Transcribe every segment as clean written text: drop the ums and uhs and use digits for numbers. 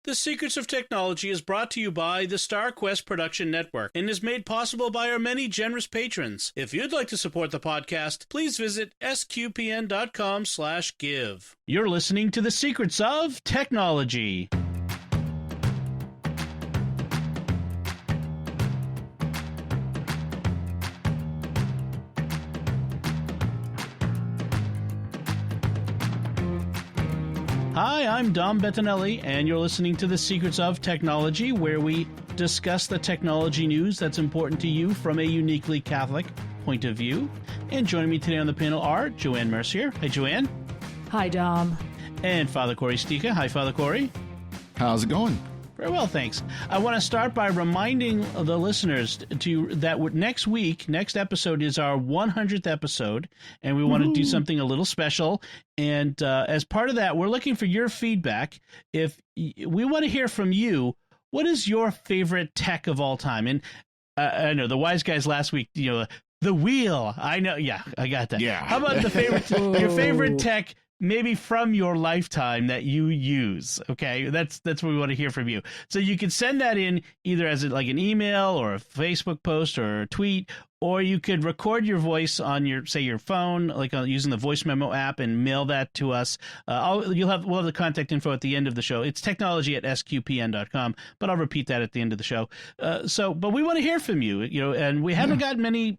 The Secrets of Technology is brought to you by the StarQuest Production Network and is made possible by our many generous patrons. If you'd like to support the podcast, please visit sqpn.com/give. You're listening to The Secrets of Technology. Hi, I'm Dom Bettinelli, and you're listening to The Secrets of Technology, where we discuss the technology news that's important to you from a uniquely Catholic point of view. And joining me today on the panel are Joanne Mercier. Hi, Joanne. Hi, Dom. And Father Corey Stika. Hi, Father Corey. How's it going? Very well, thanks. I want to start by reminding the listeners that next episode is our 100th episode, and we want to do something a little special. And as part of that, we're looking for your feedback. If we want to hear from you, what is your favorite tech of all time? And I know the wise guys last week, the wheel. I know, yeah, I got that. Yeah. How about your favorite tech? Maybe from your lifetime that you use. Okay, that's what we want to hear from you. So you can send that in either as like an email or a Facebook post or a tweet, or you could record your voice on your phone, like using the voice memo app, and mail that to us. We'll have the contact info at the end of the show. It's technology@sqpn.com, but I'll repeat that at the end of the show. But we want to hear from you, and we haven't gotten many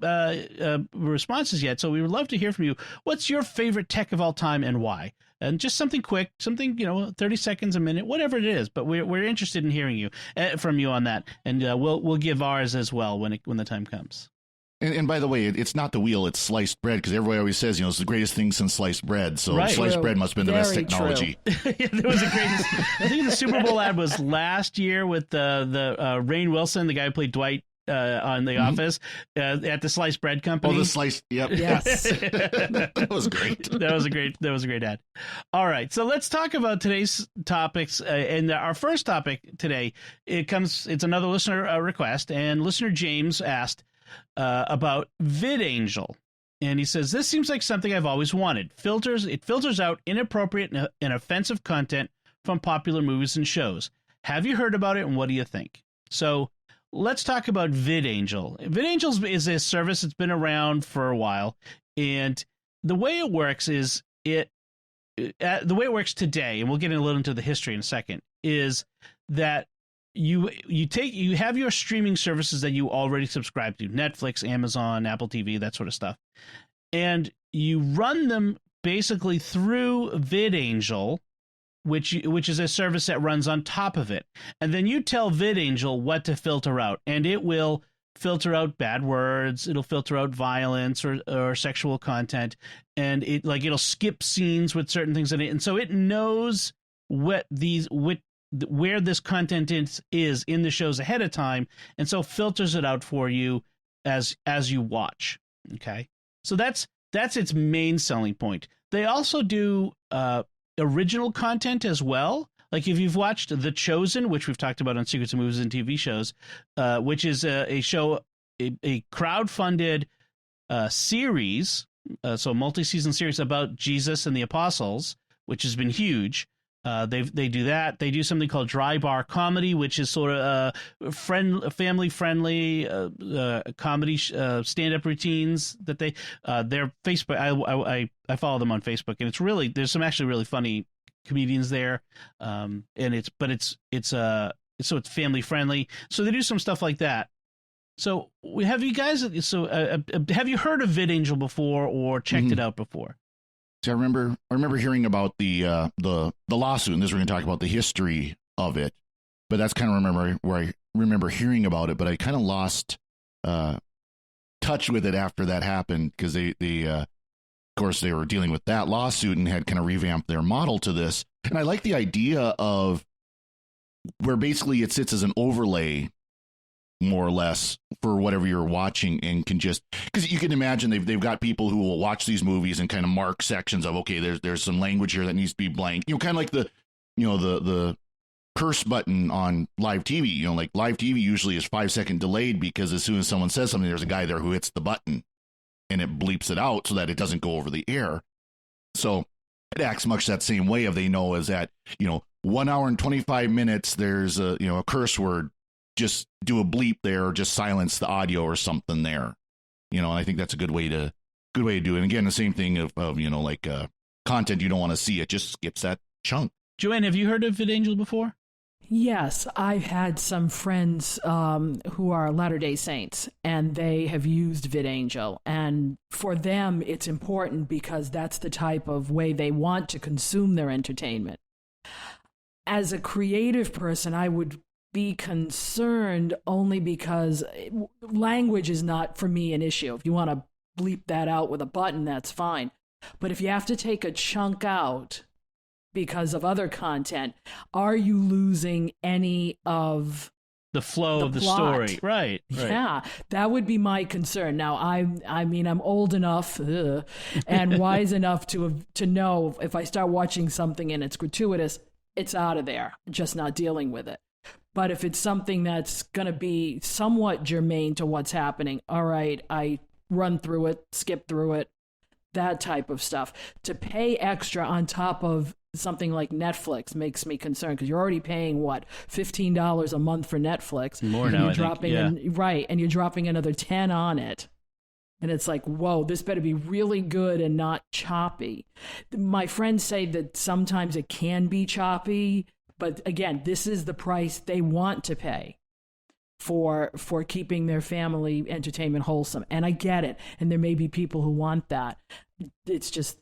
responses yet, so we would love to hear from you. What's your favorite tech of all time and why? And just something quick, 30 seconds, a minute, whatever it is. But we're interested in hearing from you on that, and we'll give ours as well when the time comes. And by the way, it's not the wheel, it's sliced bread, because everybody always says, it's the greatest thing since sliced bread. So right. Sliced bread must have been the best technology. Yeah, there was a greatest. I think the Super Bowl ad was last year with the Rainn Wilson, the guy who played Dwight on The Office, at the sliced bread company. Oh, the sliced, yep. Yes. That was great. That was a great ad. All right, so let's talk about today's topics. And our first topic today, it's another listener request, and listener James asked about VidAngel. And he says, this seems like something I've always wanted. It filters out inappropriate and offensive content from popular movies and shows. Have you heard about it, and what do you think? So let's talk about VidAngel. VidAngel is a service that's been around for a while, and the way it works is the way it works today, and we'll get a little into the history in a second, is that you have your streaming services that you already subscribe to, Netflix, Amazon, Apple TV, that sort of stuff, and you run them basically through VidAngel, which is a service that runs on top of it. And then you tell VidAngel what to filter out, and it will filter out bad words, it'll filter out violence or sexual content, and it'll skip scenes with certain things in it. And so it knows where this content is in the shows ahead of time, and so filters it out for you as you watch. Okay? So that's its main selling point. They also do original content as well. Like if you've watched The Chosen, which we've talked about on Secrets of Movies and TV shows, which is a show, a crowd-funded series, so a multi-season series about Jesus and the apostles, which has been huge. They do that. They do something called Dry Bar Comedy, which is sort of family-friendly comedy stand-up routines that their Facebook. I follow them on Facebook, and there's some actually really funny comedians there, and it's family-friendly. So they do some stuff like that. So have you guys? Have you heard of VidAngel before or checked it out before? So I remember hearing about the lawsuit, and this we're going to talk about the history of it. But that's kind of where I remember hearing about it. But I kind of lost touch with it after that happened, because they of course they were dealing with that lawsuit and had kind of revamped their model to this. And I like the idea of where basically it sits as an overlay, more or less, for whatever you're watching, and can just, because you can imagine they've got people who will watch these movies and kind of mark sections of, okay, there's some language here that needs to be blank, kind of like the curse button on live TV. Like live TV usually is 5-second delayed, because as soon as someone says something, there's a guy there who hits the button and it bleeps it out so that it doesn't go over the air. So it acts much that same way. If they know is that 1 hour and 25 minutes, there's a curse word, just do a bleep there, or just silence the audio or something there. And I think that's a good way to do it. And again, the same thing of like content you don't want to see, it just skips that chunk. Joanne, have you heard of VidAngel before? Yes, I've had some friends who are Latter-day Saints, and they have used VidAngel. And for them, it's important because that's the type of way they want to consume their entertainment. As a creative person, I would be concerned only because language is not, for me, an issue. If you want to bleep that out with a button, that's fine. But if you have to take a chunk out because of other content, are you losing any of the flow of the plot? Story? Right. Yeah, that would be my concern. Now, I mean, I'm old enough and wise enough to know if I start watching something and it's gratuitous, it's out of there, just not dealing with it. But if it's something that's going to be somewhat germane to what's happening, all right, I run through it, skip through it, that type of stuff. To pay extra on top of something like Netflix makes me concerned, because you're already paying $15 a month for Netflix. More now, I think. And you're dropping another 10 on it. And it's like, whoa, this better be really good and not choppy. My friends say that sometimes it can be choppy, but again, this is the price they want to pay for keeping their family entertainment wholesome. And I get it. And there may be people who want that. It's just,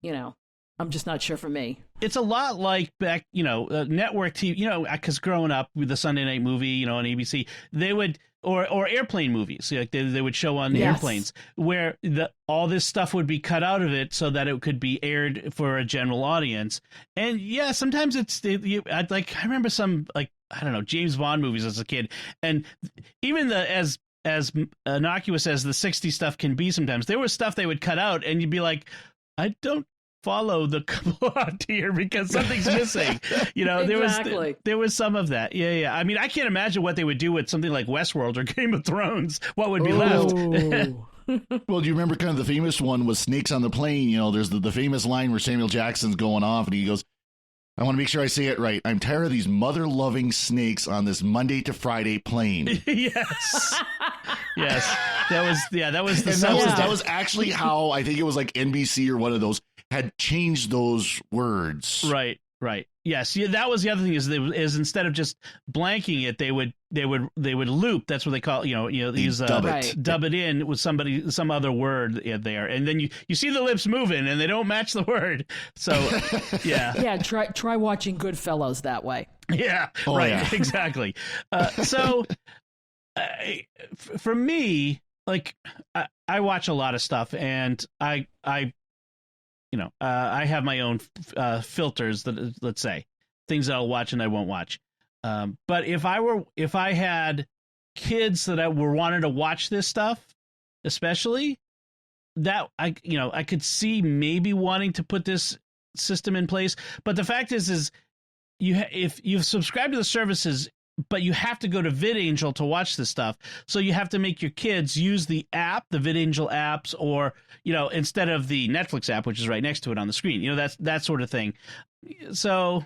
I'm just not sure for me. It's a lot like back, network TV, because growing up with the Sunday night movie, on ABC, they would, or airplane movies, like they would show on airplanes, where all this stuff would be cut out of it so that it could be aired for a general audience. And yeah, sometimes I remember some, like, I don't know, James Bond movies as a kid, and even as innocuous as the 60s stuff can be, sometimes there was stuff they would cut out, and you'd be like, I don't follow the plot here because something's missing. Exactly. there was some of that. Yeah. I mean, I can't imagine what they would do with something like Westworld or Game of Thrones. What would be left? Well, do you remember kind of the famous one was Snakes on the Plane? There's the famous line where Samuel Jackson's going off and he goes, I want to make sure I say it right. I'm tired of these mother-loving snakes on this Monday to Friday plane. Yes. That was that was actually how, I think it was like NBC or one of those, had changed those words. Right. Yes. Yeah, that was the other thing is instead of just blanking it, they would loop. That's what they call, use dub it in with some other word there. And then you see the lips moving and they don't match the word. So, yeah. Yeah. Try watching Goodfellas that way. Yeah. Oh, right. yeah. Exactly. So for me, like I watch a lot of stuff, and I have my own filters that, let's say, things that I'll watch and I won't watch. But if I had kids that were wanting to watch this stuff, especially, that I could see maybe wanting to put this system in place. But the fact is if you've subscribed to the services, but you have to go to VidAngel to watch this stuff. So you have to make your kids use the app, the VidAngel apps, or, instead of the Netflix app, which is right next to it on the screen, that sort of thing. So.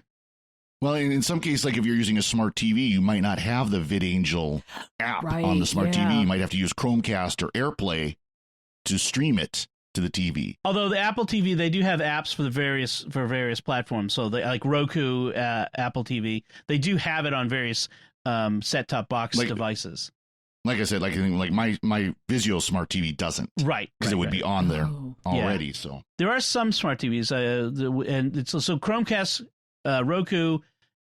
Well, in some cases, like if you're using a smart TV, you might not have the VidAngel app on the smart TV. You might have to use Chromecast or AirPlay to stream it to the TV. Although the Apple TV, they do have apps for various platforms. So they, like Roku, Apple TV, they do have it on various set-top box devices. Like I said, like my Vizio smart TV doesn't, right? Because it would be on there already. Yeah. So there are some smart TVs, and it's so Chromecast, Roku,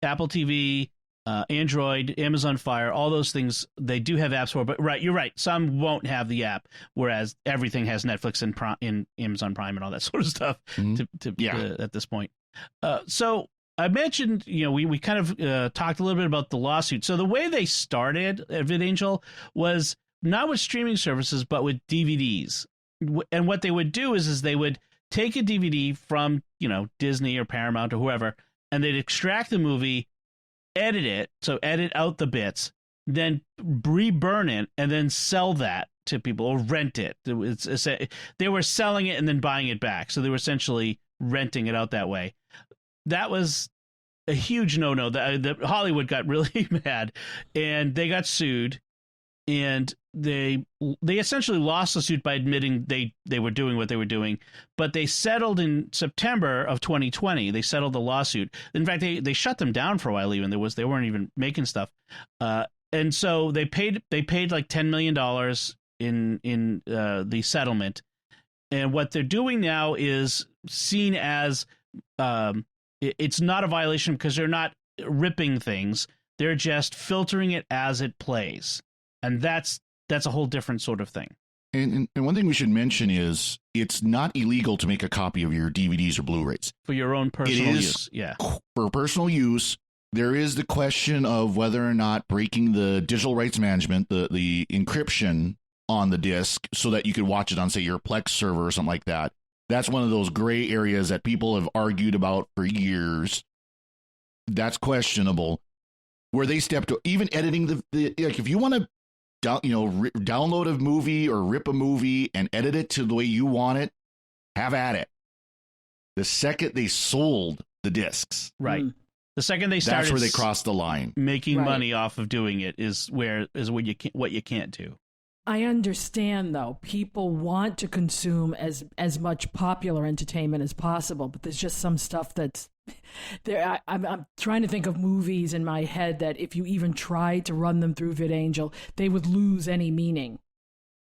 Apple TV, Android, Amazon Fire, all those things, they do have apps for. But you're right. Some won't have the app, whereas everything has Netflix and Amazon Prime and all that sort of stuff. At this point. So I mentioned, we kind of talked a little bit about the lawsuit. So the way they started at VidAngel was not with streaming services, but with DVDs. And what they would do is they would take a DVD from, Disney or Paramount or whoever, and they'd extract the movie, edit it, so edit out the bits, then reburn it, and then sell that to people or rent it. They were selling it and then buying it back. So they were essentially renting it out that way. That was a huge no-no. The Hollywood got really mad, and they got sued, and they essentially lost the suit by admitting they were doing what they were doing, but they settled in September of 2020. They settled the lawsuit. In fact, they shut them down for a while. Even they weren't even making stuff, and so they paid like $10 million in the settlement. And what they're doing now is seen as it's not a violation because they're not ripping things. They're just filtering it as it plays. And that's a whole different sort of thing. And one thing we should mention is it's not illegal to make a copy of your DVDs or Blu-rays. For your own personal use. Yeah. For personal use, there is the question of whether or not breaking the digital rights management, the encryption on the disc so that you could watch it on, say, your Plex server or something like that. That's one of those gray areas that people have argued about for years. That's questionable. Where they step to even editing the like, if you want to download a movie or rip a movie and edit it to the way you want it, have at it. The second they sold the discs, right? The second they started, that's where they crossed the line. Making money off of doing it is what you can't do. I understand, though. People want to consume as much popular entertainment as possible, but there's just some stuff that's there. I'm trying to think of movies in my head that if you even tried to run them through VidAngel, they would lose any meaning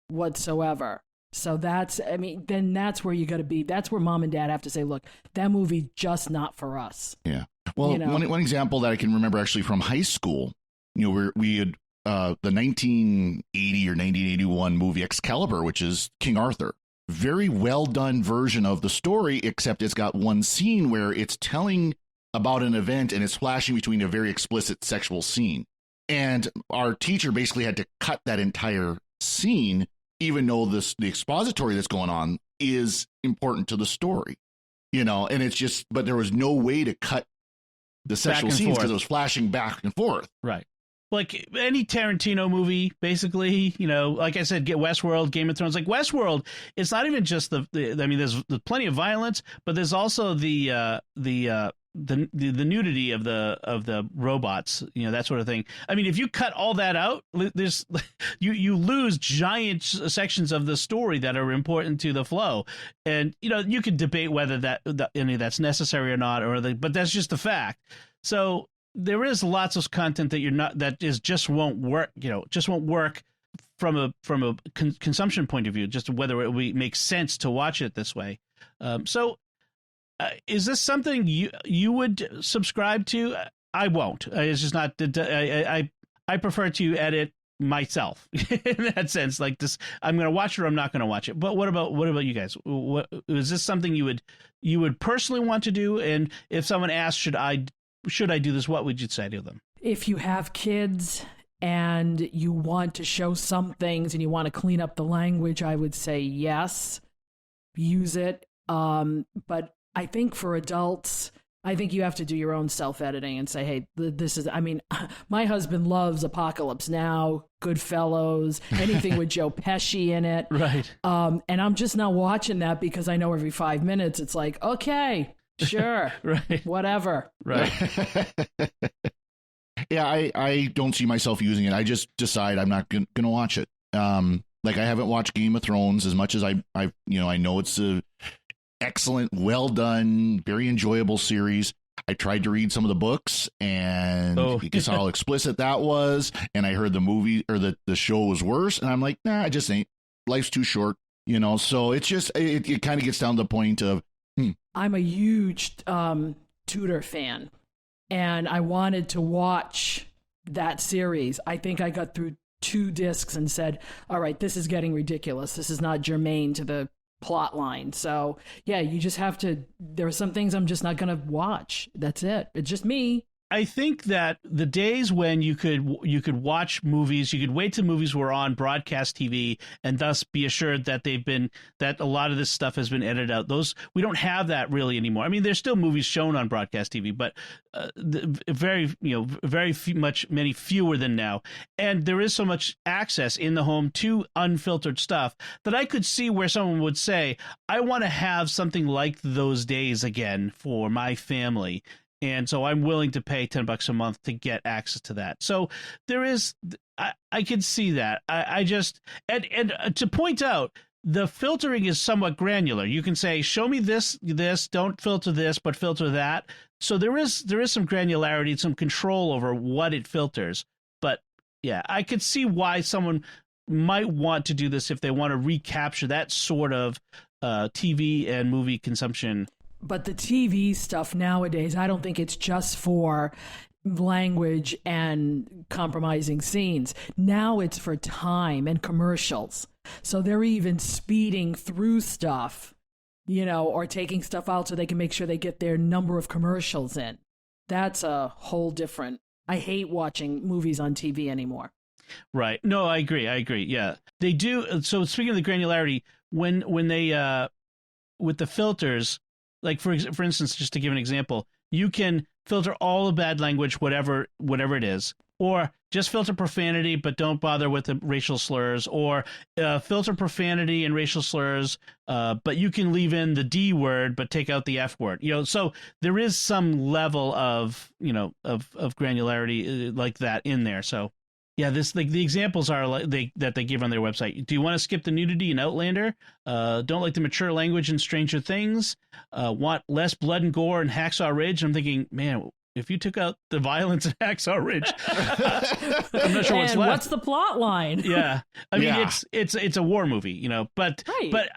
whatsoever. So then that's where you got to be. That's where mom and dad have to say, look, that movie just not for us. Yeah. Well, one example that I can remember actually from high school, we had the 1980 or 1981 movie Excalibur, which is King Arthur. Very well done version of the story, except it's got one scene where it's telling about an event and it's flashing between a very explicit sexual scene. And our teacher basically had to cut that entire scene, even though the expository that's going on is important to the story, and it's just, but there was no way to cut the sexual scenes because it was flashing back and forth. Right. Like any Tarantino movie, basically, like I said, get Westworld, Game of Thrones. Like Westworld, it's not even just there's plenty of violence, but there's also the nudity of the robots, that sort of thing. I mean, if you cut all that out, there's you lose giant sections of the story that are important to the flow. And you could debate whether any of that's necessary or not, but that's just the fact. So there is lots of content that just won't work. Just won't work from a consumption point of view. Just whether it makes sense to watch it this way. Is this something you would subscribe to? I won't. It's just not. I prefer to edit myself in that sense. Like this, I'm going to watch it or I'm not going to watch it. But what about you guys? Is this something you would personally want to do? And if someone asked, should I do this? What would you say to them? If you have kids and you want to show some things and you want to clean up the language, I would say yes, use it. But I think for adults, I think you have to do your own self-editing and say, hey, this is, my husband loves Apocalypse Now, Goodfellas, anything with Joe Pesci in it. Right. And I'm just not watching that because I know every 5 minutes it's like, okay, sure, right, whatever. Right. Yeah, I don't see myself using it. I just decide I'm not going to watch it. Like I haven't watched Game of Thrones as much as I know it's a excellent, well done, very enjoyable series. I tried to read some of the books and because how explicit that was, and I heard the movie or the show was worse, and I'm like, nah, I just ain't. Life's too short, So it's just it kind of gets down to the point of. I'm a huge Tudor fan, and I wanted to watch that series. I think I got through 2 discs and said, all right, this is getting ridiculous. This is not germane to the plot line. So, yeah, you just have to, there are some things I'm just not going to watch. That's it. It's just me. I think that the days when you could watch movies, you could wait till movies were on broadcast TV, and thus be assured that that a lot of this stuff has been edited out. We don't have that really anymore. I mean, there's still movies shown on broadcast TV, but many fewer than now. And there is so much access in the home to unfiltered stuff that I could see where someone would say, I want to have something like those days again for my family. And so I'm willing to pay $10 a month to get access to that. So there is, I can see that. I just, and to point out, the filtering is somewhat granular. You can say, show me this, don't filter this, but filter that. So there is some granularity, some control over what it filters. But yeah, I could see why someone might want to do this if they want to recapture that sort of TV and movie consumption. But the TV stuff nowadays, I don't think it's just for language and compromising scenes. Now it's for time and commercials. So they're even speeding through stuff, or taking stuff out so they can make sure they get their number of commercials in. That's a whole different... I hate watching movies on TV anymore. Right. No, I agree. Yeah. They do. So speaking of the granularity, when they, with the filters, like for instance, just to give an example, you can filter all the bad language, whatever it is, or just filter profanity, but don't bother with the racial slurs, or filter profanity and racial slurs, but you can leave in the D word, but take out the F word. So there is some level of of granularity like that in there. So. Yeah, the examples are that they give on their website. Do you want to skip the nudity in Outlander? Don't like the mature language in Stranger Things? Want less blood and gore in Hacksaw Ridge? I'm thinking, man, if you took out the violence in Hacksaw Ridge, I'm not sure what's left. What's the plot line? Yeah, I mean it's a war movie, but right. But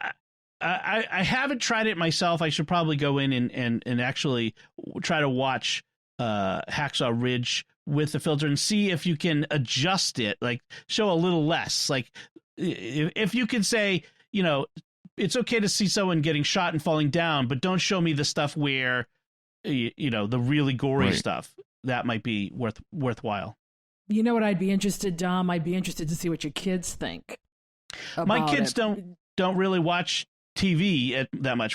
I haven't tried it myself. I should probably go in and actually try to watch Hacksaw Ridge with the filter and see if you can adjust it, like show a little less. Like if you can say, it's okay to see someone getting shot and falling down, but don't show me the stuff where, the really gory stuff. That might be worthwhile. You know what I'd be interested, Dom? I'd be interested to see what your kids think. My kids don't really watch TV that much.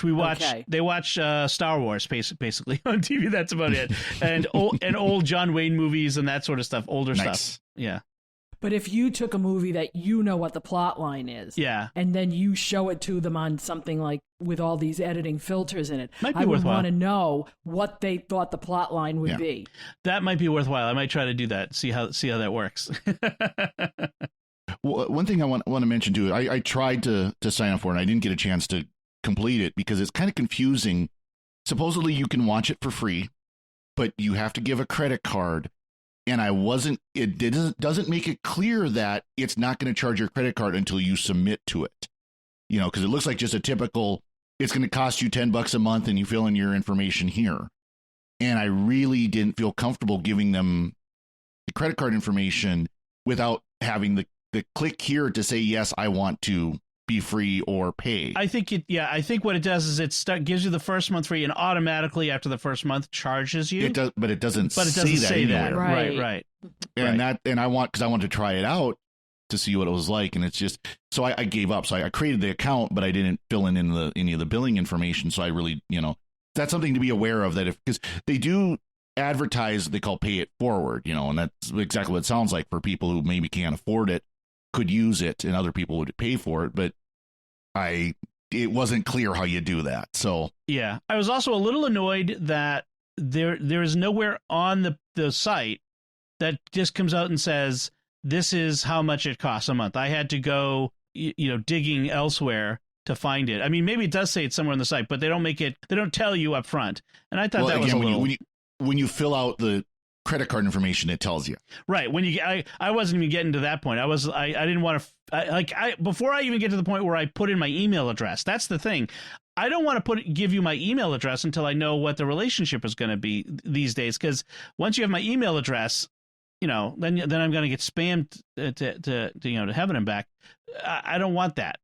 They watch Star Wars basically on TV. That's about it. And old John Wayne movies and that sort of stuff, older stuff. Yeah. But if you took a movie that what the plot line is, and then you show it to them on something like with all these editing filters in it, I would want to know what they thought the plot line would be. That might be worthwhile. I might try to do that. See how that works. Well, one thing I want to mention too, I tried to sign up for it, and I didn't get a chance to complete it because it's kind of confusing. Supposedly you can watch it for free, but you have to give a credit card. And it doesn't make it clear that it's not going to charge your credit card until you submit to it. Because it looks like just a typical, it's going to cost you $10 a month and you fill in your information here. And I really didn't feel comfortable giving them the credit card information without having the click here to say, yes, I want to be free or pay. I think what it does is it gives you the first month free and automatically after the first month charges you. It does, but it doesn't say that. Right. And I want to try it out to see what it was like. And it's just, so I gave up. So I created the account, but I didn't fill in any of the billing information. So I really, that's something to be aware of, that because they do advertise, they call pay it forward, and that's exactly what it sounds like for people who maybe can't afford it, could use it, and other people would pay for it. But it wasn't clear how you do that. So yeah, I was also a little annoyed that there is nowhere on the site that just comes out and says, this is how much it costs a month. I had to go, digging elsewhere to find it. I mean, maybe it does say it's somewhere on the site, but they don't tell you up front. And I thought that was a little... When you fill out the credit card information, it tells you. Right. I wasn't even getting to that point. I didn't want to, before I even get to the point where I put in my email address. That's the thing. I don't want to give you my email address until I know what the relationship is going to be these days. Because once you have my email address, then I'm going to get spammed to heaven and back. I don't want that.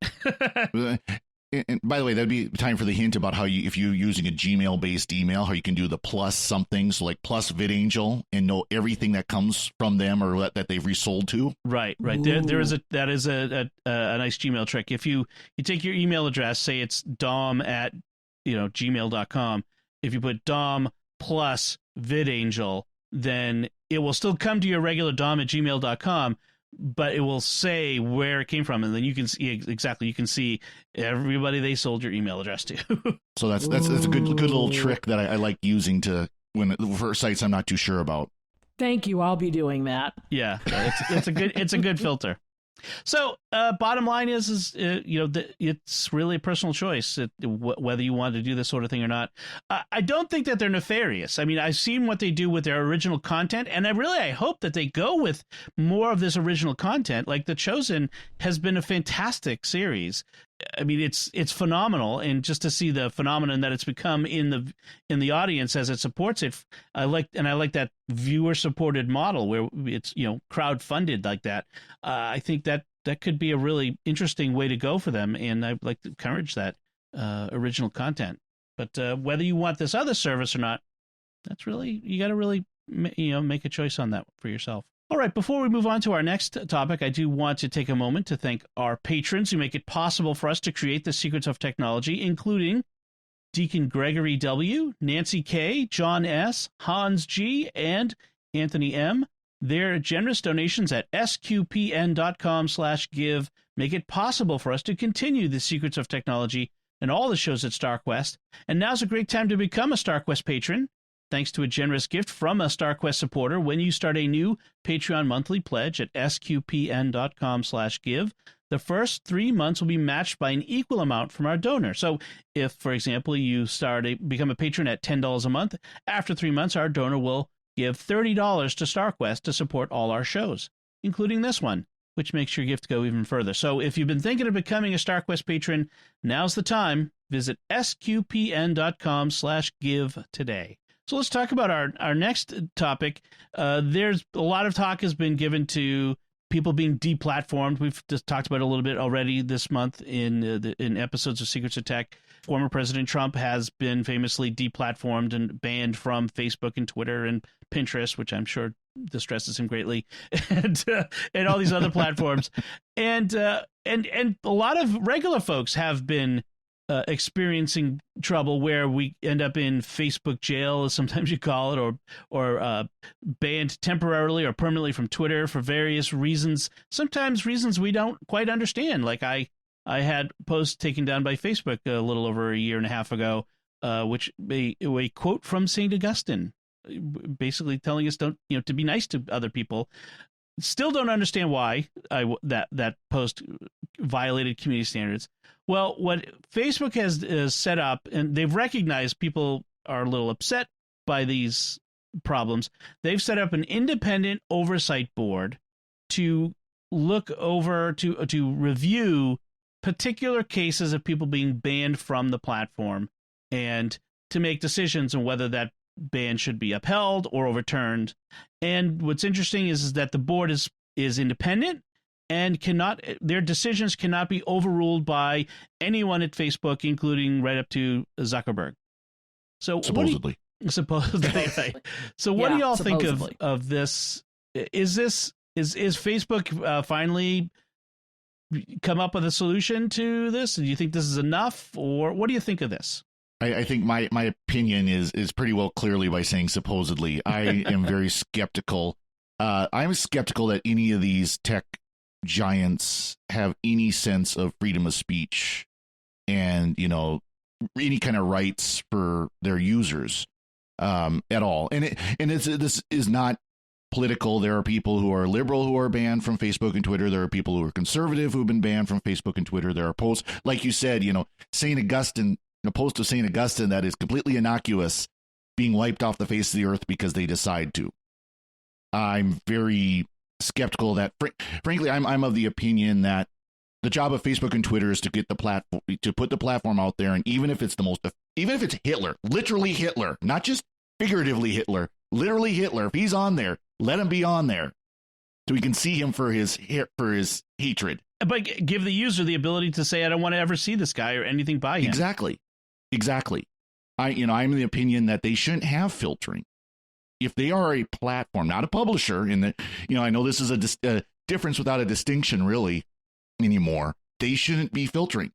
And by the way, that'd be time for the hint about how you, if you're using a Gmail-based email, how you can do the plus something, so like plus VidAngel, and know everything that comes from them or that they've resold to. Right. There is that is a nice Gmail trick. If you take your email address, say it's dom at gmail.com. If you put dom plus VidAngel, then it will still come to your regular dom at gmail.com, but it will say where it came from, and then you can see exactly. You can see everybody they sold your email address to. So that's a good little trick that I like using for sites I'm not too sure about. Thank you. I'll be doing that. Yeah, it's a good filter. So, bottom line is it's really a personal choice whether you want to do this sort of thing or not. I don't think that they're nefarious. I mean, I've seen what they do with their original content, and I hope that they go with more of this original content. Like The Chosen has been a fantastic series. I mean, it's phenomenal, and just to see the phenomenon that it's become in the audience as it supports it, I like that viewer supported model where it's crowd funded like that. I think that could be a really interesting way to go for them, and I'd like to encourage that original content. But whether you want this other service or not, that's really, you got to really make a choice on that for yourself. All right, before we move on to our next topic, I do want to take a moment to thank our patrons who make it possible for us to create the Secrets of Technology, including Deacon Gregory W., Nancy K., John S., Hans G., and Anthony M. Their generous donations at sqpn.com/give make it possible for us to continue the Secrets of Technology and all the shows at StarQuest. And now's a great time to become a StarQuest patron, thanks to a generous gift from a StarQuest supporter when you start a new Patreon monthly pledge at sqpn.com/give. The first 3 months will be matched by an equal amount from our donor. So if, for example, you become a patron at $10 a month, after 3 months, our donor will give $30 to StarQuest to support all our shows, including this one, which makes your gift go even further. So if you've been thinking of becoming a StarQuest patron, now's the time. Visit sqpn.com/give today. So let's talk about our next topic. There's a lot of talk has been given to people being deplatformed. We've just talked about it a little bit already this month in episodes of Secrets of Tech. Former President Trump has been famously deplatformed and banned from Facebook and Twitter and Pinterest, which I'm sure distresses him greatly, and all these other platforms. And a lot of regular folks have been experiencing trouble where we end up in Facebook jail, as sometimes you call it, or banned temporarily or permanently from Twitter for various reasons, sometimes reasons we don't quite understand. Like I had posts taken down by Facebook a little over a year and a half ago, which a quote from St. Augustine, basically telling us to be nice to other people. Still don't understand why that post violated community standards. Well, what Facebook has set up, and they've recognized people are a little upset by these problems. They've set up an independent oversight board to look over, to review particular cases of people being banned from the platform and to make decisions on whether that ban should be upheld or overturned. And what's interesting is that the board is independent and their decisions cannot be overruled by anyone at Facebook, including right up to Zuckerberg. So supposedly, right. So what do y'all think of this? Is Facebook finally come up with a solution to this? Do you think this is enough, or what do you think of this? I think my opinion is pretty well clearly by saying supposedly. I am very skeptical. I'm skeptical that any of these tech giants have any sense of freedom of speech and, any kind of rights for their users at all. And this is not political. There are people who are liberal who are banned from Facebook and Twitter. There are people who are conservative who've been banned from Facebook and Twitter. There are posts, like you said, St. Augustine, a post of St. Augustine that is completely innocuous being wiped off the face of the earth because they decide to. I'm very skeptical that, frankly, I'm of the opinion that the job of Facebook and Twitter is to get the platform, to put the platform out there, and even if it's Hitler, literally Hitler, not just figuratively Hitler, literally Hitler, if he's on there, let him be on there, so we can see him for his hatred. but give the user the ability to say, I don't want to ever see this guy or anything by him. Exactly. I'm in the opinion that they shouldn't have filtering. If they are a platform, not a publisher, in that, I know this is a difference without a distinction really anymore. They shouldn't be filtering.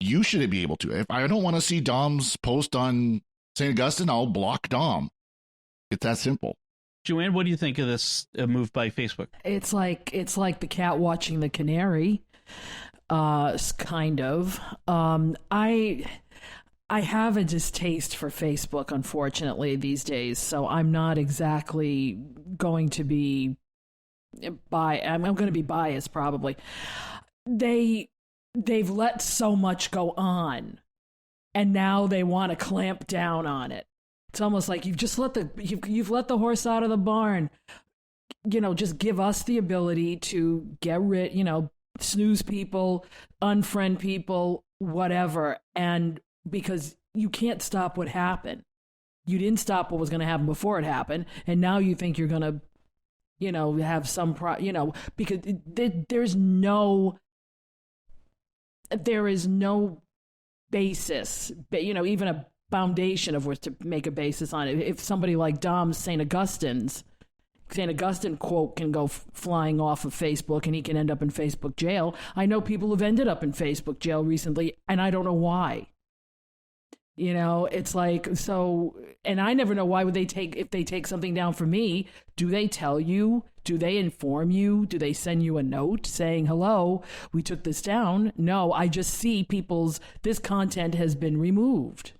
You shouldn't be able to. If I don't want to see Dom's post on St. Augustine, I'll block Dom. It's that simple. Joanne, what do you think of this move by Facebook? It's like the cat watching the canary, kind of. I have a distaste for Facebook, unfortunately, these days. So I'm not exactly going to be I'm going to be biased, probably. They've let so much go on, and now they want to clamp down on it. It's almost like you've let the horse out of the barn. Just give us the ability to get rid, snooze people, unfriend people, whatever. And because you can't stop what happened. You didn't stop what was going to happen before it happened, and now you think you're going to, have some because there is no basis, even a foundation of which to make a basis on it. If somebody like Dom's St. Augustine quote can go flying off of Facebook and he can end up in Facebook jail. I know people who've ended up in Facebook jail recently, and I don't know why. It's like, so, and I never know why would if they take something down for me, do they tell you? Do they inform you? Do they send you a note saying, hello, we took this down? No, I just see this content has been removed.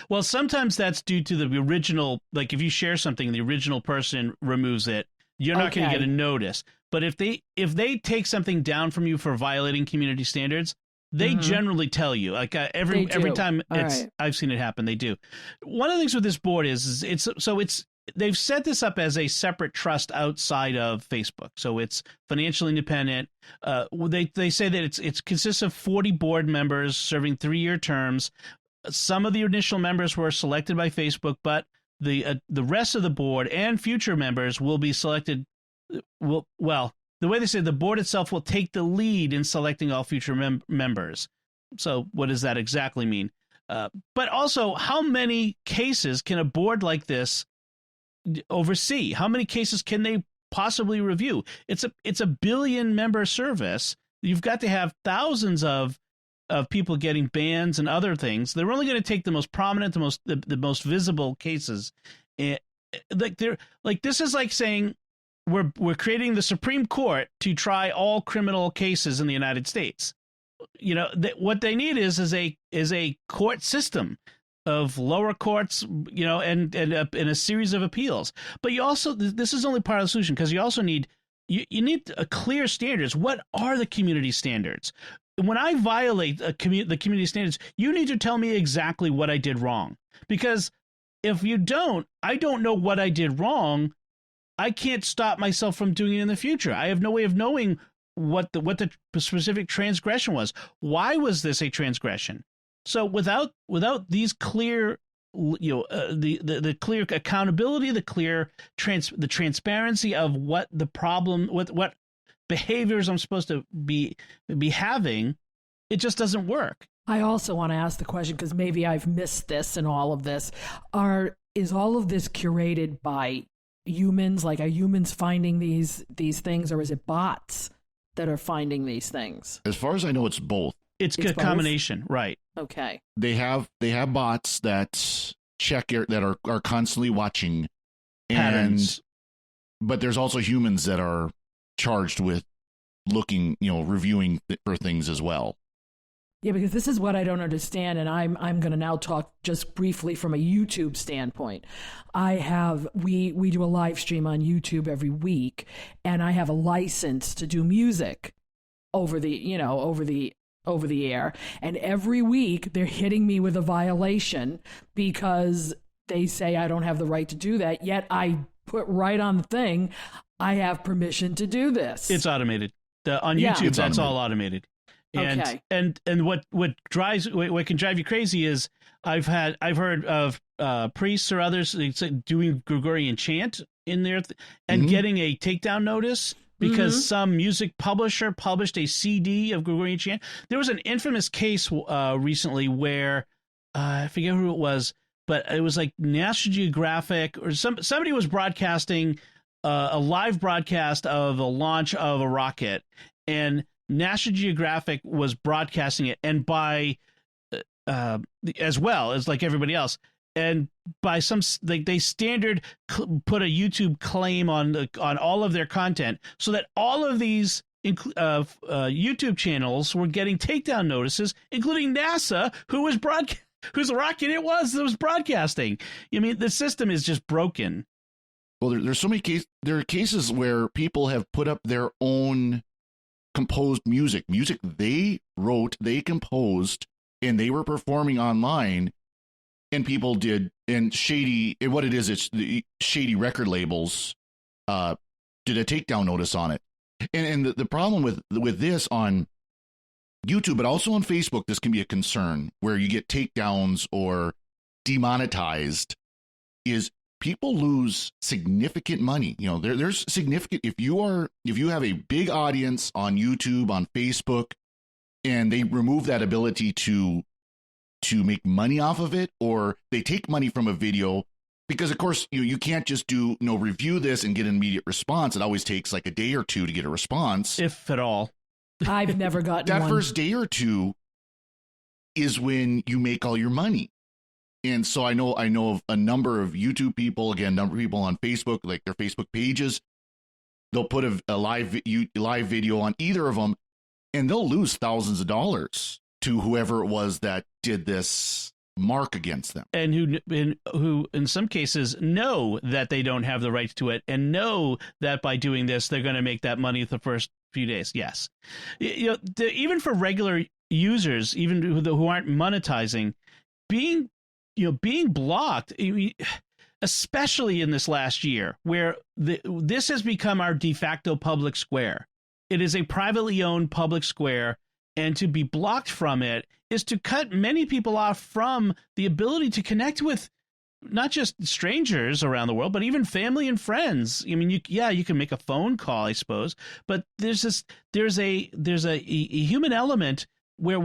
Well, sometimes that's due to the original, like if you share something, the original person removes it, you're not going to get a notice. But if they take something down from you for violating community standards, they generally tell you, like every time I've seen it happen, they do. One of the things with this board is they've set this up as a separate trust outside of Facebook, so it's financially independent. They say that it consists of 40 board members serving 3-year terms. Some of the initial members were selected by Facebook, but the rest of the board and future members will be selected. The way they say, the board itself will take the lead in selecting all future members. So what does that exactly mean? But also, how many cases can a board like this oversee? How many cases can they possibly review? It's a billion-member service. You've got to have thousands of people getting bans and other things. They're only going to take the most prominent, the most visible cases. This is like saying, we're creating the Supreme Court to try all criminal cases in the United States. What they need is a court system of lower courts, and a series of appeals. But you also, this is only part of the solution, because you also need a clear standards. What are the community standards? When I violate the community standards, you need to tell me exactly what I did wrong. Because if you don't, I don't know what I did wrong. I can't stop myself from doing it in the future. I have no way of knowing what the specific transgression was. Why was this a transgression? So without these clear, the clear accountability, the transparency of what the problem, what behaviors I'm supposed to be having, it just doesn't work. I also want to ask the question, because maybe I've missed this in all of this. Is all of this curated by humans? Like, are humans finding these things, or is it bots that are finding these things? As far as I know, it's both. It's a combination, right? Okay. They have bots that check that are constantly watching patterns, but there's also humans that are charged with looking, reviewing for things as well. Yeah, because this is what I don't understand, and I'm going to now talk just briefly from a YouTube standpoint. We do a live stream on YouTube every week, and I have a license to do music over the air, and every week they're hitting me with a violation because they say I don't have the right to do that. Yet I put right on the thing, I have permission to do this. It's automated. On YouTube, that's all automated. And what can drive you crazy is I've heard of priests or others doing Gregorian chant in there and getting a takedown notice because some music publisher published a CD of Gregorian chant. There was an infamous case recently where I forget who it was, but it was like National Geographic or somebody was broadcasting a live broadcast of the launch of a rocket, and National Geographic was broadcasting it, and by as well as like everybody else, and by some they standard put a YouTube claim on all of their content, so that all of these YouTube channels were getting takedown notices, including NASA, whose rocket it was that was broadcasting. I mean, the system is just broken. Well, there's so many cases. There are cases where people have put up their own composed music they wrote, they composed, and they were performing online, and people did, and what it is, it's the shady record labels did a takedown notice on it. And the problem with this on YouTube, but also on Facebook, this can be a concern where you get takedowns or demonetized, is people lose significant money. You know, there's significant, if you have a big audience on YouTube, on Facebook, and they remove that ability to make money off of it, or they take money from a video, because of course you can't just review this and get an immediate response. It always takes like a day or two to get a response, if at all. I've never gotten that one. First day or two is when you make all your money. And so I know of a number of YouTube people, again, number of people on Facebook, like their Facebook pages, they'll put a live video on either of them, and they'll lose thousands of dollars to whoever it was that did this mark against them. And who in some cases know that they don't have the rights to it, and know that by doing this, they're going to make that money the first few days. Yes. Even for regular users, even who aren't monetizing, being blocked, especially in this last year, where this has become our de facto public square. It is a privately owned public square, and to be blocked from it is to cut many people off from the ability to connect with not just strangers around the world, but even family and friends. I mean, you can make a phone call, I suppose, but there's a human element where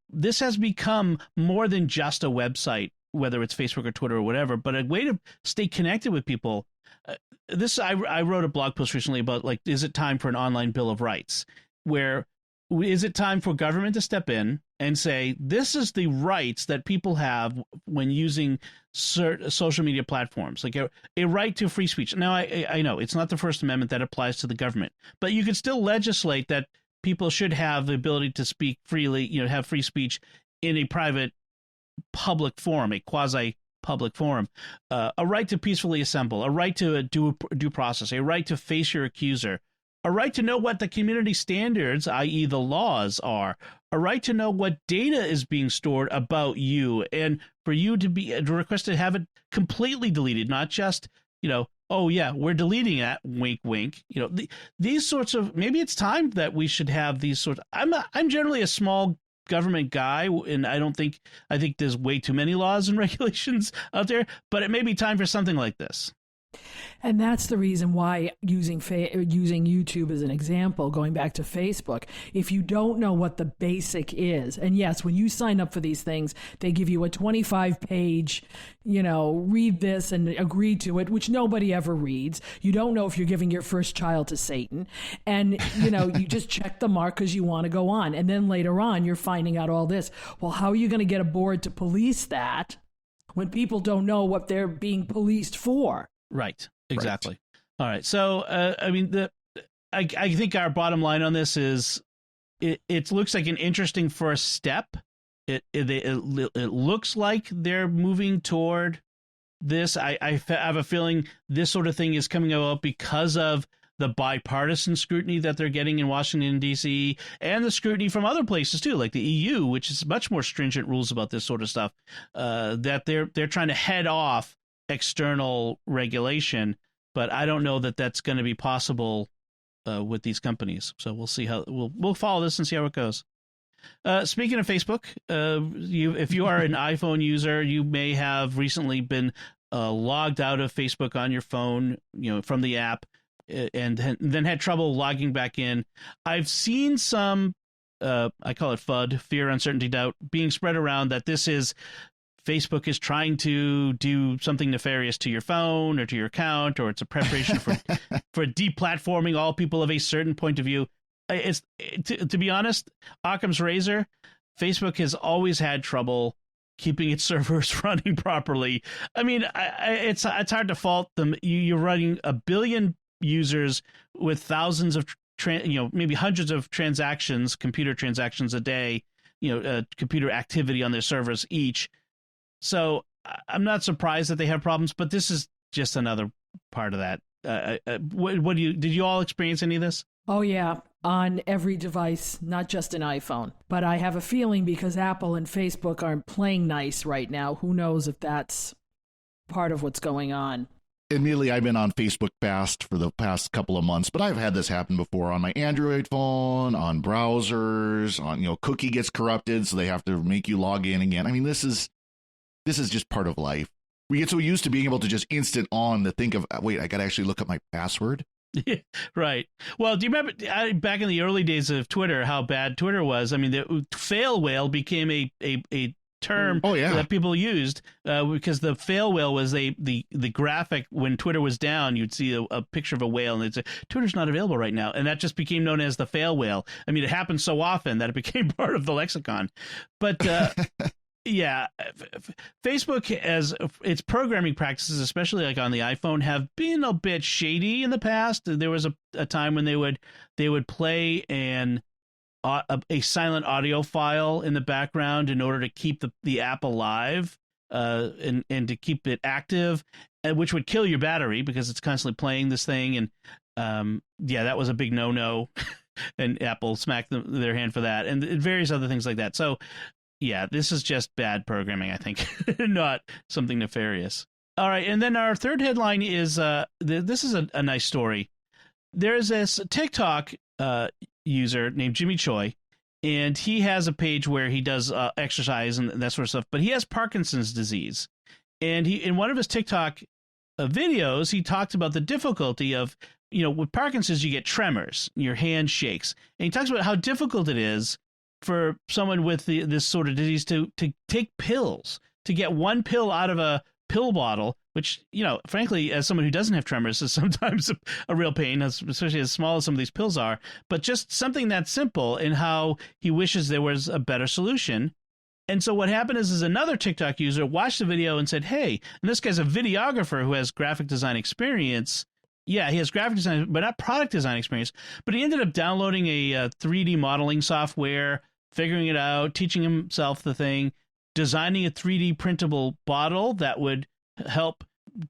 this has become more than just a website, whether it's Facebook or Twitter or whatever, but a way to stay connected with people. I wrote a blog post recently about, like, is it time for an online Bill of Rights? Where is it time for government to step in and say, this is the rights that people have when using social media platforms, like a right to free speech. Now, I know it's not the First Amendment that applies to the government, but you could still legislate that people should have the ability to speak freely, have free speech in a private public forum, a quasi-public forum, a right to peacefully assemble, a right to a due process, a right to face your accuser, a right to know what the community standards, i.e. the laws, are, a right to know what data is being stored about you, and for you to request to have it completely deleted, not just, oh yeah, we're deleting that, wink, wink. These sorts of, maybe it's time that we should have these sorts. I'm generally a small government guy, and I think there's way too many laws and regulations out there, but it may be time for something like this. And that's the reason why using YouTube as an example, going back to Facebook, if you don't know what the basic is, and yes, when you sign up for these things, they give you a 25-page, read this and agree to it, which nobody ever reads. You don't know if you're giving your first child to Satan. And, you just check the mark because you want to go on. And then later on, you're finding out all this. Well, how are you going to get a board to police that when people don't know what they're being policed for? Right. Exactly. Right. All right. So, I think our bottom line on this is it looks like an interesting first step. It looks like they're moving toward this. I have a feeling this sort of thing is coming about because of the bipartisan scrutiny that they're getting in Washington, D.C., and the scrutiny from other places, too, like the EU, which is much more stringent rules about this sort of stuff, that they're trying to head off external regulation, but I don't know that that's going to be possible with these companies. So we'll see how we'll follow this and see how it goes. Speaking of Facebook, if you are an iPhone user, you may have recently been logged out of Facebook on your phone, from the app, and then had trouble logging back in. I've seen some, I call it FUD, fear, uncertainty, doubt, being spread around that this is Facebook is trying to do something nefarious to your phone or to your account, or it's a preparation for deplatforming all people of a certain point of view. It's to be honest, Occam's razor, Facebook has always had trouble keeping its servers running properly. I mean, it's hard to fault them. You're running a billion users with thousands of maybe hundreds of transactions, computer transactions a day, computer activity on their servers each. So I'm not surprised that they have problems, but this is just another part of that. Did you all experience any of this? Oh, yeah, on every device, not just an iPhone. But I have a feeling because Apple and Facebook aren't playing nice right now, who knows if that's part of what's going on. Admittedly, I've been on Facebook fast for the past couple of months, but I've had this happen before on my Android phone, on browsers, on, cookie gets corrupted, so they have to make you log in again. I mean, this is just part of life. We get so used to being able to just instant on to think of, wait, I got to actually look up my password. Right. Well, do you remember back in the early days of Twitter, how bad Twitter was? I mean, the fail whale became a term that people used because the fail whale was the graphic when Twitter was down. You'd see a picture of a whale and it'd say, Twitter's not available right now. And that just became known as the fail whale. I mean, it happened so often that it became part of the lexicon. But yeah, Facebook, as its programming practices, especially like on the iPhone, have been a bit shady in the past. There was a time when they would play a silent audio file in the background in order to keep the app alive and to keep it active, which would kill your battery because it's constantly playing this thing. And that was a big no-no, and Apple smacked their hand for that, and various other things like that. So yeah, this is just bad programming, I think, not something nefarious. All right, and then our third headline is this is a nice story. There's this TikTok user named Jimmy Choi, and he has a page where he does exercise and that sort of stuff, but he has Parkinson's disease. And he, in one of his TikTok videos, he talked about the difficulty of, with Parkinson's, you get tremors, your hand shakes. And he talks about how difficult it is for someone with this sort of disease to take pills, to get one pill out of a pill bottle, which, frankly, as someone who doesn't have tremors, is sometimes a real pain, especially as small as some of these pills are. But just something that simple, in how he wishes there was a better solution. And so what happened is another TikTok user watched the video and said, hey, and this guy's a videographer who has graphic design experience. Yeah, he has graphic design, but not product design experience. But he ended up downloading a 3D modeling software, figuring it out, teaching himself the thing, designing a 3D printable bottle that would help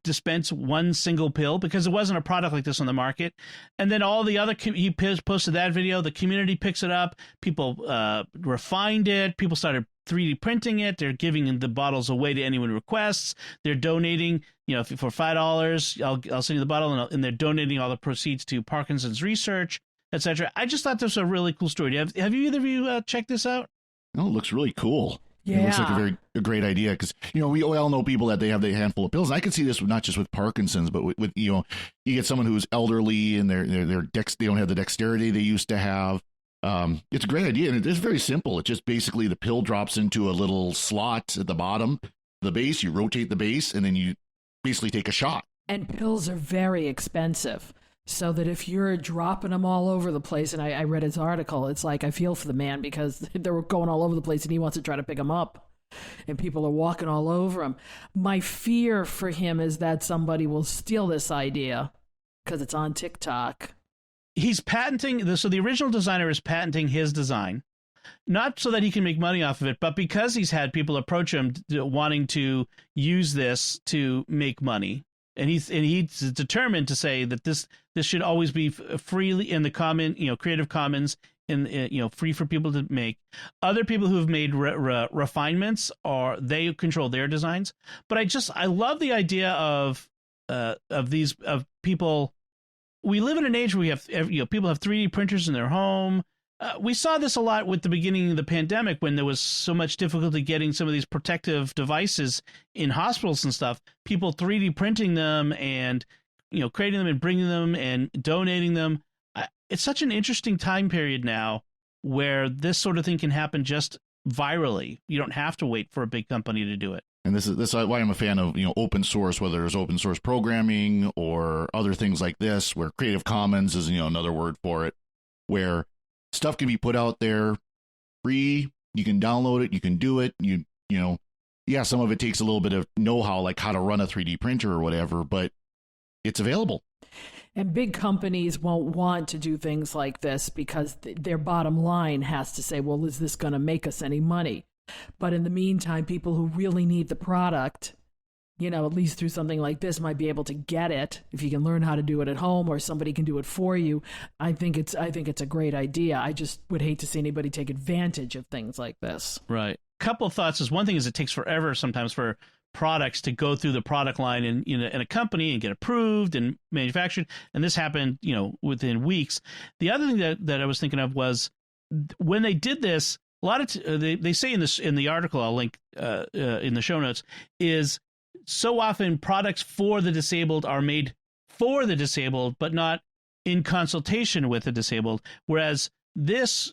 dispense one single pill, because there wasn't a product like this on the market. And then all the other, he posted that video, the community picks it up, people refined it, people started 3D printing it, they're giving the bottles away to anyone who requests, they're donating, for $5, I'll send you the bottle, and they're donating all the proceeds to Parkinson's research, etc. I just thought this was a really cool story. Have you either of you checked this out? No, it looks really cool. Yeah. It looks like a great idea because, we all know people that they have a handful of pills. And I can see this not just with Parkinson's, but with you get someone who's elderly and they don't have the dexterity they used to have. It's a great idea, and it is very simple. It's just basically the pill drops into a little slot at the bottom, the base, you rotate the base, and then you basically take a shot. And pills are very expensive. So that if you're dropping them all over the place, and I read his article, it's like I feel for the man because they were going all over the place and he wants to try to pick them up. And people are walking all over him. My fear for him is that somebody will steal this idea because it's on TikTok. He's patenting, so the original designer is patenting his design, not so that he can make money off of it, but because he's had people approach him wanting to use this to make money. And he's determined to say that this should always be freely in the Creative Commons, free for people to make. Other people who have made refinements they control their designs. But I love the idea of people. We live in an age where we have people have 3D printers in their home. We saw this a lot with the beginning of the pandemic when there was so much difficulty getting some of these protective devices in hospitals and stuff. People 3D printing them and creating them and bringing them and donating them. It's such an interesting time period now where this sort of thing can happen just virally. You don't have to wait for a big company to do it. And this is why I'm a fan of open source, whether it's open source programming or other things like this, where Creative Commons is another word for it, where stuff can be put out there free. You can download it, you can do it. Yeah, some of it takes a little bit of know-how, like how to run a 3D printer or whatever, but it's available. And big companies won't want to do things like this because their bottom line has to say, well, is this going to make us any money? But in the meantime, people who really need the product, at least through something like this, might be able to get it if you can learn how to do it at home or somebody can do it for you. I think it's a great idea. I just would hate to see anybody take advantage of things like this. Right. Couple of thoughts is one thing is it takes forever sometimes for products to go through the product line in a company and get approved and manufactured. And this happened, within weeks. The other thing that I was thinking of was when they did this, a lot of they say in the article I'll link in the show notes is so often products for the disabled are made for the disabled, but not in consultation with the disabled. Whereas this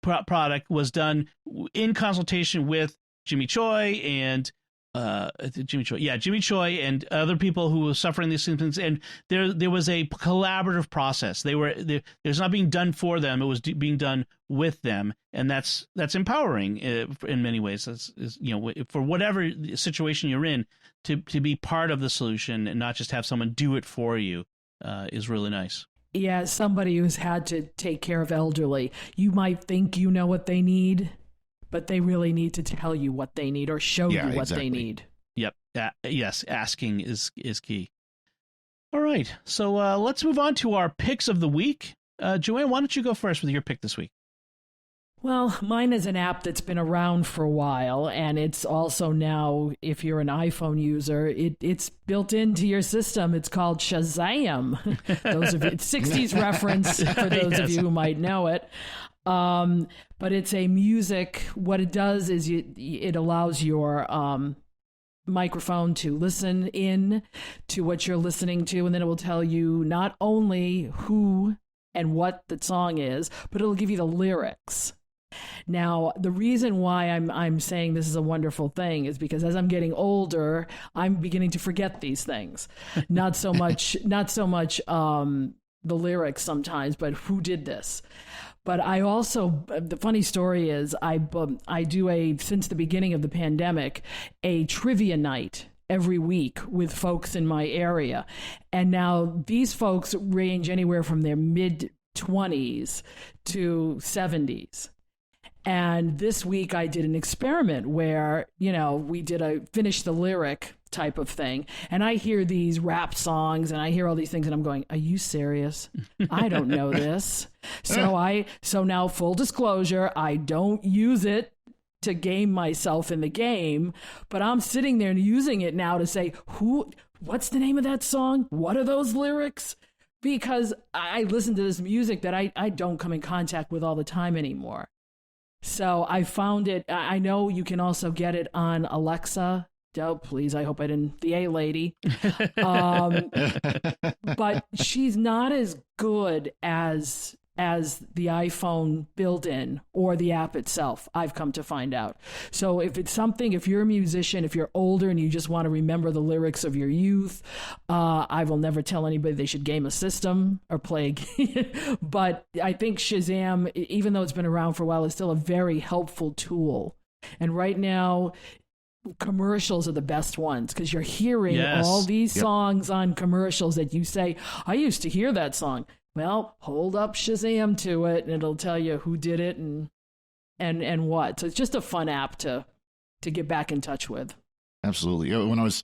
product was done in consultation with Jimmy Choi and Jimmy Choi and other people who were suffering these symptoms, and there was a collaborative process. There's not being done for them; it was being done with them, and that's empowering in many ways. For whatever situation you're in, to be part of the solution and not just have someone do it for you is really nice. Yeah, somebody who's had to take care of elderly, you might think you know what they need, but they really need to tell you what they need or show you what they need. Yep. Yes, asking is key. All right, so let's move on to our picks of the week. Joanne, why don't you go first with your pick this week? Well, mine is an app that's been around for a while, and it's also now, if you're an iPhone user, it's built into your system. It's called Shazam. Those of you, 60s reference for those of you who might know it. But it's a music. What it does is it allows your microphone to listen in to what you're listening to, and then it will tell you not only who and what the song is, but it'll give you the lyrics. Now, the reason why I'm saying this is a wonderful thing is because as I'm getting older, I'm beginning to forget these things. Not so much the lyrics sometimes, but who did this. But I also, the funny story is I do since the beginning of the pandemic, a trivia night every week with folks in my area. And now these folks range anywhere from their mid-20s to 70s. And this week I did an experiment where, we did a finish the lyric type of thing. And I hear these rap songs and I hear all these things and I'm going, are you serious? I don't know this. So now full disclosure, I don't use it to game myself in the game, but I'm sitting there and using it now to say, what's the name of that song? What are those lyrics? Because I listen to this music that I don't come in contact with all the time anymore. So I found it. I know you can also get it on Alexa. Oh, please. I hope I didn't. The A lady. But she's not as good as the iPhone built-in or the app itself, I've come to find out. So if you're a musician, if you're older and you just want to remember the lyrics of your youth, I will never tell anybody they should game a system or play a game. But I think Shazam, even though it's been around for a while, is still a very helpful tool. And right now, commercials are the best ones because you're hearing all these songs on commercials that you say, I used to hear that song. Well, hold up Shazam to it, and it'll tell you who did it and what. So it's just a fun app to get back in touch with. Absolutely. When I was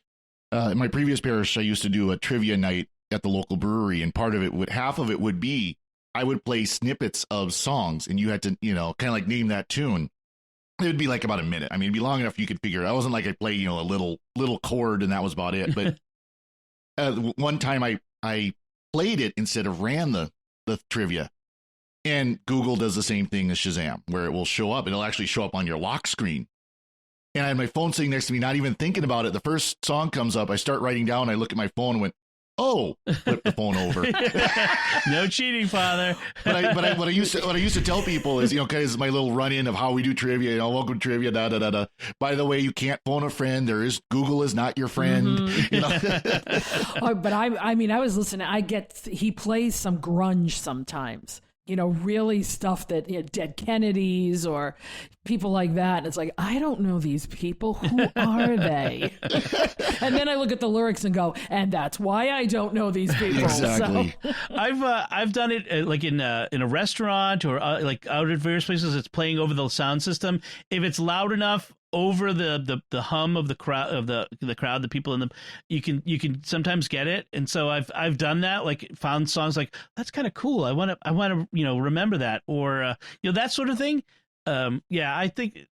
in my previous parish, I used to do a trivia night at the local brewery, and half of it would be I would play snippets of songs, and you had to, kind of like name that tune. It would be like about a minute. I mean, it'd be long enough you could figure it out. It wasn't like I play, a little chord and that was about it. But one time I played it instead of ran the trivia, and Google does the same thing as Shazam, where it will show up. It'll actually show up on your lock screen. And I had my phone sitting next to me, not even thinking about it. The first song comes up. I start writing down. I look at my phone and went, oh, flip the phone over. No cheating, Father. But what I used to tell people is, because my little run-in of how we do trivia, welcome to trivia, da da da da. By the way, you can't phone a friend. Google is not your friend. But I mean, I was listening. He plays some grunge sometimes. Really stuff that Dead Kennedys or people like that. And it's like, I don't know these people. Who are they? And then I look at the lyrics and go, and that's why I don't know these people. Exactly. So. I've done it like in a restaurant or like out at various places. It's playing over the sound system. If it's loud enough over the hum of the crowd the people in the, you can sometimes get it. And so I've done that, like found songs like that's kind of cool. I want to remember that, or that sort of thing. I think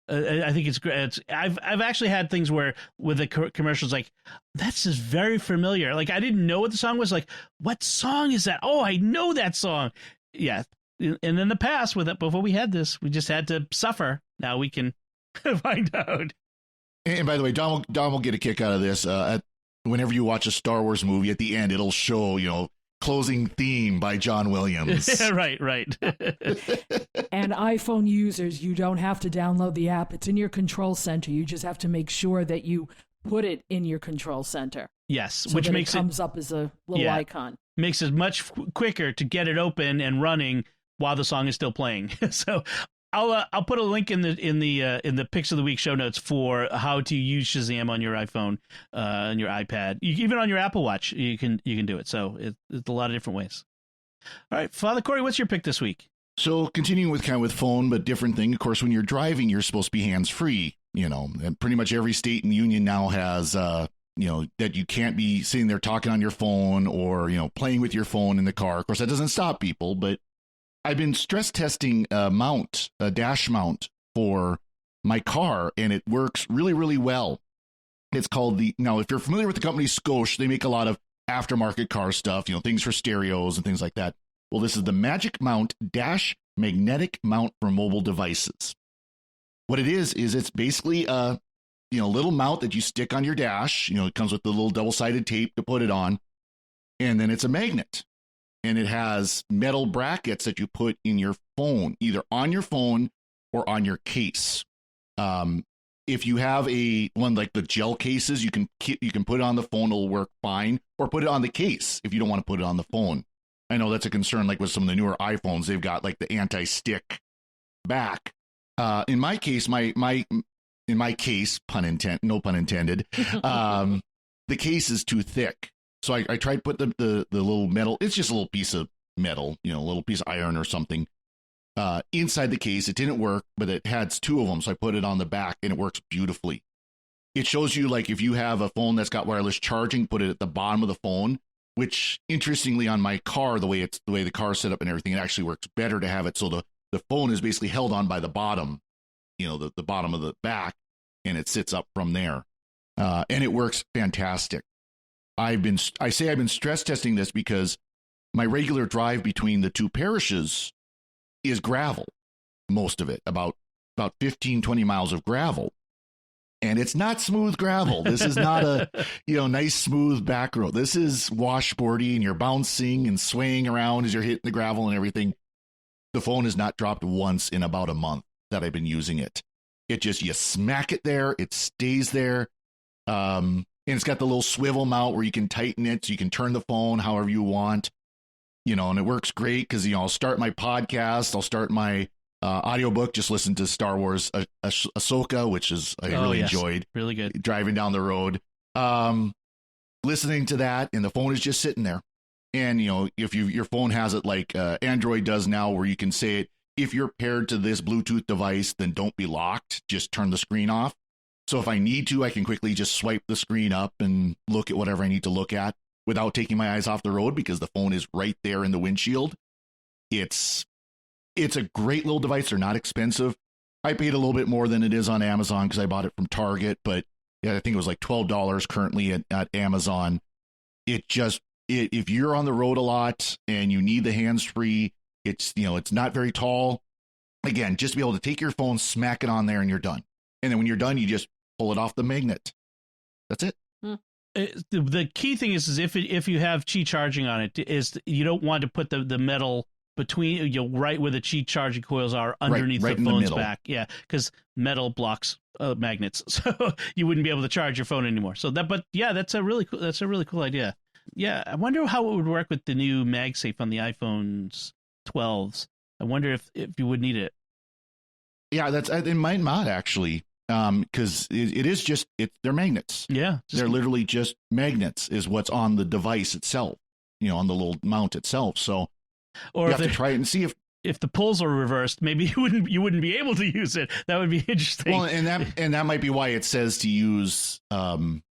it's great. I've actually had things where with the commercials, like that's just very familiar. Like I didn't know what the song was. Like, what song is that? Oh, I know that song. Yeah. And in the past, before we had this, we just had to suffer. Now we can find out. And by the way, Don will get a kick out of this. Whenever you watch a Star Wars movie, at the end, it'll show, closing theme by John Williams. Right. And iPhone users, you don't have to download the app. It's in your control center. You just have to make sure that you put it in your control center. Yes, so which that makes it comes up as a little icon. Makes it much quicker to get it open and running while the song is still playing. So I'll put a link in the Picks of the Week show notes for how to use Shazam on your iPhone, and your iPad, even on your Apple Watch. You can do it. So it's a lot of different ways. All right, Father Corey, what's your pick this week? So continuing with phone, but different thing. Of course, when you're driving, you're supposed to be hands free. And pretty much every state in the union now has that you can't be sitting there talking on your phone or playing with your phone in the car. Of course, that doesn't stop people, but I've been stress testing a dash mount for my car, and it works really, really well. It's called now, if you're familiar with the company Scosche, they make a lot of aftermarket car stuff, things for stereos and things like that. Well, this is the Magic Mount Dash Magnetic Mount for mobile devices. What it is it's basically a little mount that you stick on your dash. It comes with the little double-sided tape to put it on, and then it's a magnet. And it has metal brackets that you put in your phone, either on your phone or on your case. If you have one like the gel cases, you can put it on the phone; it'll work fine. Or put it on the case if you don't want to put it on the phone. I know that's a concern. Like with some of the newer iPhones, they've got like the anti-stick back. In my case, no pun intended, the case is too thick. So I tried to put the little metal, it's just a little piece of metal, a little piece of iron or something, inside the case. It didn't work, but it had two of them. So I put it on the back and it works beautifully. It shows you, like, if you have a phone that's got wireless charging, put it at the bottom of the phone, which interestingly on my car, the way the car is set up and everything, it actually works better to have it. So the phone is basically held on by the bottom, the bottom of the back, and it sits up from there. And it works fantastic. I've been stress testing this because my regular drive between the two parishes is gravel, most of it, about 15, 20 miles of gravel. And it's not smooth gravel. This is not a, nice smooth back road. This is washboardy, and you're bouncing and swaying around as you're hitting the gravel and everything. The phone has not dropped once in about a month that I've been using it. It just, you smack it there, it stays there. And it's got the little swivel mount where you can tighten it so you can turn the phone however you want, and it works great because, I'll start my podcast, I'll start my audiobook, just listen to Star Wars Ahsoka, which is I really enjoyed. Really good. Driving down the road, listening to that, and the phone is just sitting there. And, if your phone has it like Android does now, where you can say it, if you're paired to this Bluetooth device, then don't be locked, just turn the screen off. So if I need to, I can quickly just swipe the screen up and look at whatever I need to look at without taking my eyes off the road because the phone is right there in the windshield. It's a great little device. They're not expensive. I paid a little bit more than it is on Amazon because I bought it from Target, but I think it was like $12 currently at Amazon. If you're on the road a lot and you need the hands-free, it's not very tall. Again, just to be able to take your phone, smack it on there, and you're done. And then when you're done, you just pull it off the magnet. That's it. the key thing is if you have Qi charging on it, is you don't want to put the metal between, right where the Qi charging coils are underneath right the in the phone's middle. back. Yeah, because metal blocks magnets, so you wouldn't be able to charge your phone anymore. So that's a really cool idea. Yeah, I wonder how it would work with the new MagSafe on the iPhones 12s. I wonder if you would need it. Yeah, it might not actually, because they're magnets. Yeah, they're literally just magnets is what's on the device itself, on the little mount itself. So or you have to try it and see if the poles are reversed, maybe you wouldn't be able to use it. That would be interesting. Well, and that might be why it says to use the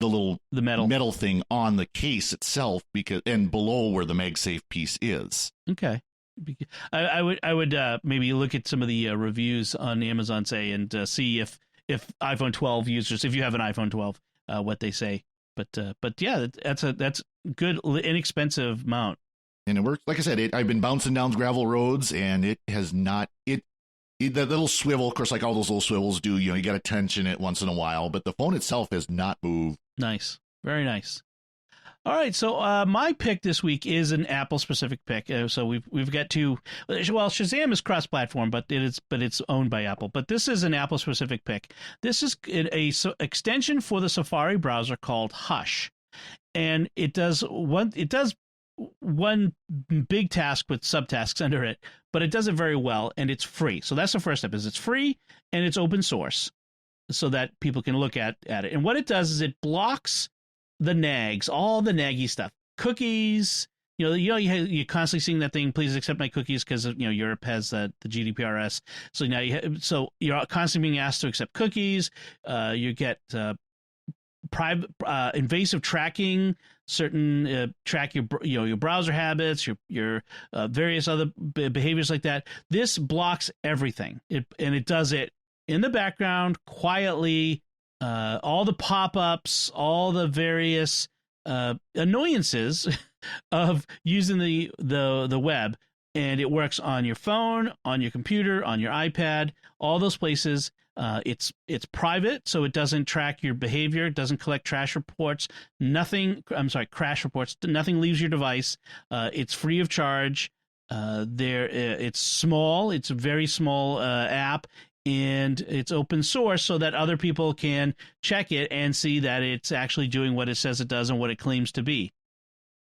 metal thing on the case itself, and below where the MagSafe piece is. Okay. I would maybe look at some of the reviews on Amazon, say, and see if iPhone 12 users, if you have an iPhone 12, what they say. But yeah, that's good, inexpensive mount. And it works. Like I said, I've been bouncing down gravel roads, and it has not. That little swivel, of course, like all those little swivels do. You got to tension it once in a while, but the phone itself has not moved. Nice, very nice. All right, so my pick this week is an Apple-specific pick. So we've got two. Well, Shazam is cross-platform, but it's owned by Apple. But this is an Apple-specific pick. This is a extension for the Safari browser called Hush, and it does one big task with subtasks under it, but it does it very well, and it's free. So that's the first step: is it's free and it's open source, so that people can look at it. And what it does is it blocks the nags, all the naggy stuff, cookies. You're constantly seeing that thing. Please accept my cookies, because Europe has the GDPRS. So now you're constantly being asked to accept cookies. You get private invasive tracking, certain track your browser habits, your various other behaviors like that. This blocks everything, and it does it in the background quietly. All the pop-ups, all the various annoyances of using the web, and it works on your phone, on your computer, on your iPad, all those places. It's private, so it doesn't track your behavior. It doesn't collect crash reports. Crash reports. Nothing leaves your device. It's free of charge. It's small. It's a very small app, and it's open source, so that other people can check it and see that it's actually doing what it says it does and what it claims to be.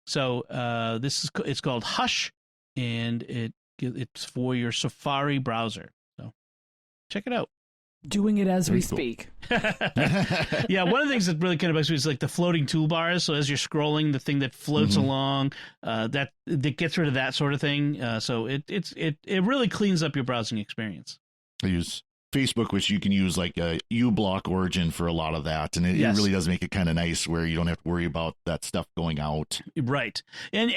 So it's called Hush, and it's for your Safari browser. So check it out. Doing it as we cool. speak. Yeah, one of the things that really kind of bugs me is like the floating toolbars. So as you're scrolling, the thing that floats along, that gets rid of that sort of thing. So it really cleans up your browsing experience. I use Facebook, which you can use like a uBlock origin for a lot of that, and it really does make it kind of nice where you don't have to worry about that stuff going out. Right, and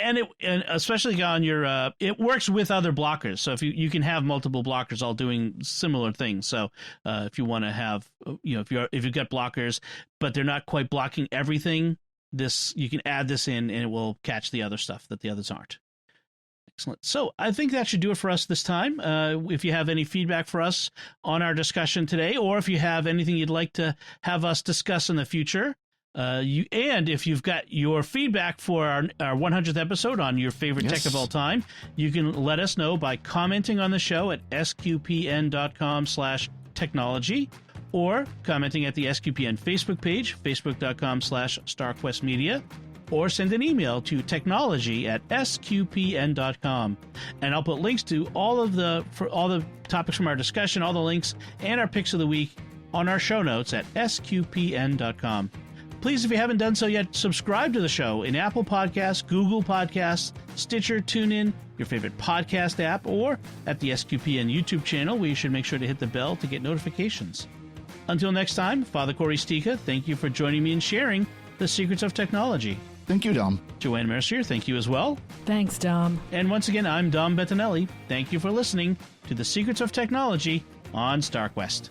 especially on your it works with other blockers. So if you can have multiple blockers all doing similar things. So if you want to have if you've got blockers but they're not quite blocking everything, you can add this in and it will catch the other stuff that the others aren't. Excellent. So I think that should do it for us this time. If you have any feedback for us on our discussion today, or if you have anything you'd like to have us discuss in the future, and if you've got your feedback for our 100th episode on your favorite tech of all time, you can let us know by commenting on the show at sqpn.com/technology, or commenting at the SQPN Facebook page, facebook.com/StarQuestMedia, or send an email to technology@sqpn.com. And I'll put links to all the topics from our discussion, all the links, and our picks of the week on our show notes at sqpn.com. Please, if you haven't done so yet, subscribe to the show in Apple Podcasts, Google Podcasts, Stitcher, TuneIn, your favorite podcast app, or at the SQPN YouTube channel, where you should make sure to hit the bell to get notifications. Until next time, Father Corey Stika, thank you for joining me and sharing the secrets of technology. Thank you, Dom. Joanne Mercier, thank you as well. Thanks, Dom. And once again, I'm Dom Bettinelli. Thank you for listening to The Secrets of Technology on StarQuest.